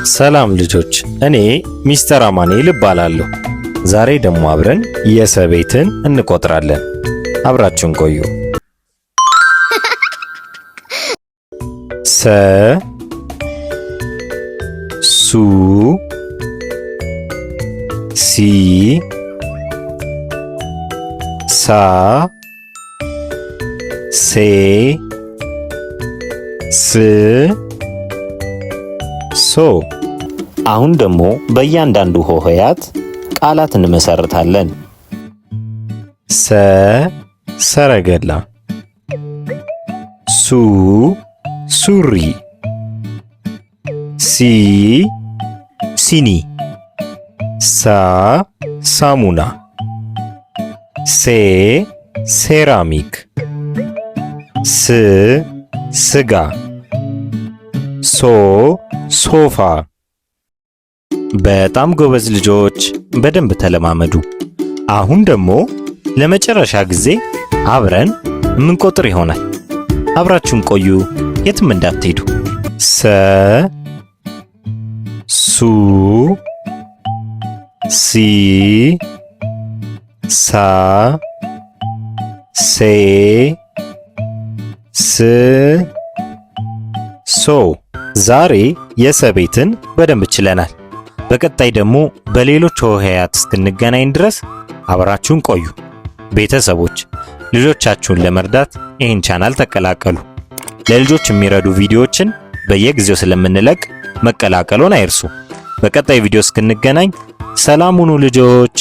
ሰላም ልጆች፣ እኔ ሚስተር አማኑኤል እባላለሁ። ዛሬ ደግሞ አብረን የሰ ቤትን እንቆጥራለን። አብራችሁን ቆዩ። ሰ ሱ ሲ ሳ ሴ ስ ሶ። አሁን ደግሞ በእያንዳንዱ ሆሄያት ቃላት እንመሰርታለን። ሰ ሰረገላ፣ ሱ ሱሪ፣ ሲ ሲኒ፣ ሳ ሳሙና፣ ሴ ሴራሚክ፣ ስ ስጋ፣ ሶ ሶፋ። በጣም ጎበዝ ልጆች፣ በደንብ ተለማመዱ። አሁን ደግሞ ለመጨረሻ ጊዜ አብረን የምንቆጥር ይሆናል። አብራችሁን ቆዩ፣ የትም እንዳትሄዱ። ሰ ሱ ሲ ሳ ሴ ስ ሶ። ዛሬ የሰ ቤትን በደንብ ችለናል። በቀጣይ ደግሞ በሌሎች ሆሄያት እስክንገናኝ ድረስ አብራችሁን ቆዩ። ቤተሰቦች፣ ልጆቻችሁን ለመርዳት ይህን ቻናል ተቀላቀሉ። ለልጆች የሚረዱ ቪዲዮዎችን በየጊዜው ስለምንለቅ መቀላቀሉን አይርሱ። በቀጣይ ቪዲዮ እስክንገናኝ ሰላም ሁኑ ልጆች።